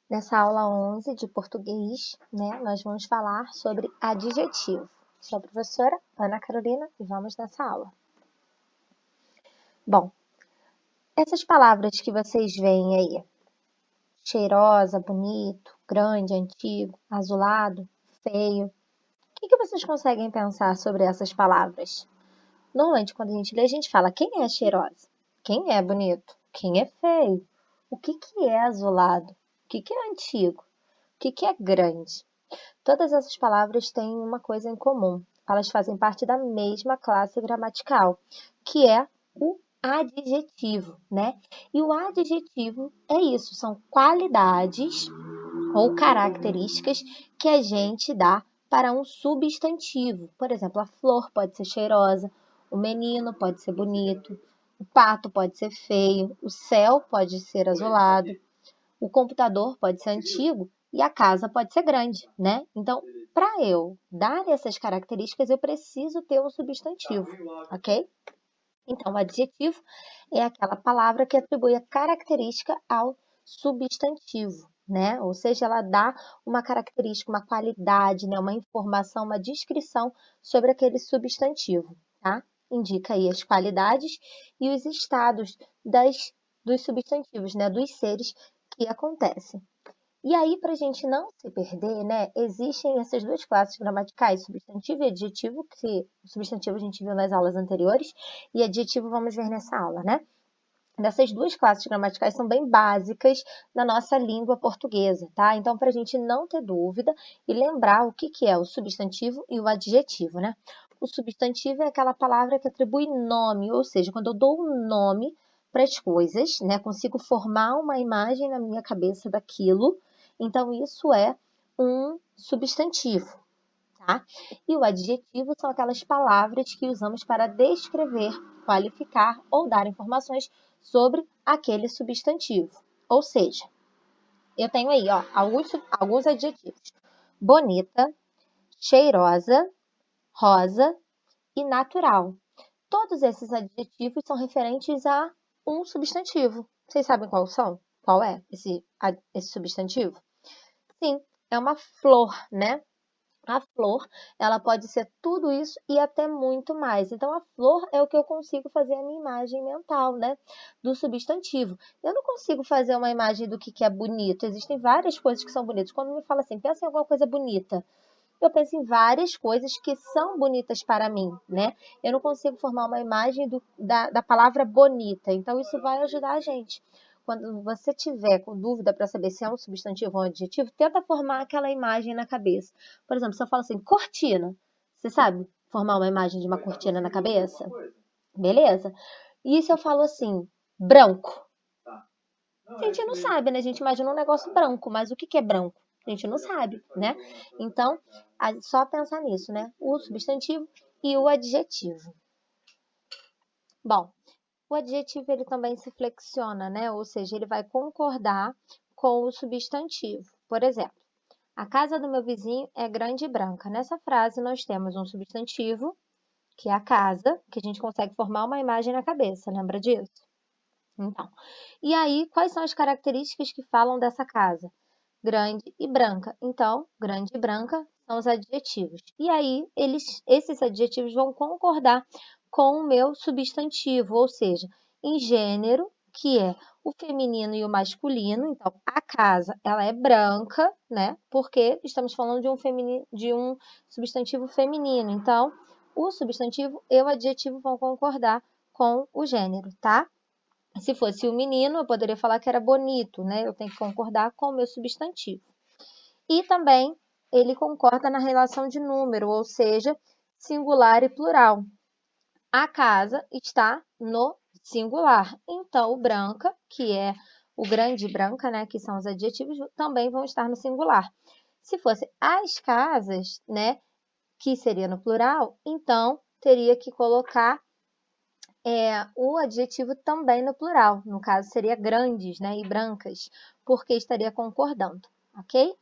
Nessa aula 11 de português, né, nós vamos falar sobre adjetivo. Sou a professora Ana Carolina e vamos nessa aula. Bom, essas palavras que vocês veem aí, cheirosa, bonito, grande, antigo, azulado, feio, o que vocês conseguem pensar sobre essas palavras? Normalmente, quando a gente lê, a gente fala quem é cheirosa, quem é bonito, quem é feio, o que é azulado, o que é antigo, o que é grande. Todas essas palavras têm uma coisa em comum. Elas fazem parte da mesma classe gramatical, que é o adjetivo, né? E o adjetivo é isso, são qualidades ou características que a gente dá para um substantivo. Por exemplo, a flor pode ser cheirosa, o menino pode ser bonito, o pato pode ser feio, o céu pode ser azulado, o computador pode ser antigo e a casa pode ser grande, né? Então, para eu dar essas características, eu preciso ter um substantivo, ok? Então, o adjetivo é aquela palavra que atribui a característica ao substantivo, né? Ou seja, ela dá uma característica, uma qualidade, né? Uma informação, uma descrição sobre aquele substantivo, tá? Indica aí as qualidades e os estados dos substantivos, né? Dos seres que acontecem. E aí, para a gente não se perder, né, existem essas duas classes gramaticais, substantivo e adjetivo, que o substantivo a gente viu nas aulas anteriores, e adjetivo vamos ver nessa aula, né? Essas duas classes gramaticais são bem básicas na nossa língua portuguesa, tá? Então, para a gente não ter dúvida e lembrar o que é o substantivo e o adjetivo, né? O substantivo é aquela palavra que atribui nome, ou seja, quando eu dou um nome para as coisas, né? Consigo formar uma imagem na minha cabeça daquilo, então isso é um substantivo, tá? E o adjetivo são aquelas palavras que usamos para descrever, qualificar ou dar informações sobre aquele substantivo. Ou seja, eu tenho aí ó, alguns adjetivos: bonita, cheirosa, rosa e natural. Todos esses adjetivos são referentes a um substantivo. Vocês sabem qual são? Qual é esse substantivo? Sim, é uma flor, né? A flor, ela pode ser tudo isso e até muito mais. Então, a flor é o que eu consigo fazer a minha imagem mental, né? Do substantivo. Eu não consigo fazer uma imagem do que é bonito. Existem várias coisas que são bonitas. Quando me fala assim, pensa em alguma coisa bonita, eu penso em várias coisas que são bonitas para mim, né? Eu não consigo formar uma imagem da palavra bonita. Então, isso vai ajudar a gente. Quando você tiver com dúvida para saber se é um substantivo ou um adjetivo, tenta formar aquela imagem na cabeça. Por exemplo, se eu falo assim, cortina. Você sabe formar uma imagem de uma cortina na cabeça? Beleza? E se eu falo assim, branco? A gente não sabe, né? A gente imagina um negócio branco, mas o que é branco? A gente não sabe, né? Então, só pensar nisso, né? O substantivo e o adjetivo. Bom, o adjetivo ele também se flexiona, né? Ou seja, ele vai concordar com o substantivo. Por exemplo, a casa do meu vizinho é grande e branca. Nessa frase nós temos um substantivo, que é a casa, que a gente consegue formar uma imagem na cabeça, lembra disso? Então, e aí quais são as características que falam dessa casa? Grande e branca. Então, grande e branca são os adjetivos. E aí, esses adjetivos vão concordar com o meu substantivo, ou seja, em gênero, que é o feminino e o masculino. Então, a casa, ela é branca, né? Porque estamos falando de um substantivo feminino. Então, o substantivo e o adjetivo vão concordar com o gênero, tá? Se fosse o menino, eu poderia falar que era bonito, né? Eu tenho que concordar com o meu substantivo. E também ele concorda na relação de número, ou seja, singular e plural. A casa está no singular. Então, o branca, que é o grande e branca, né, que são os adjetivos, também vão estar no singular. Se fosse as casas, né, que seria no plural, então teria que colocar o adjetivo também no plural. No caso, seria grandes, né, e brancas, porque estaria concordando, ok?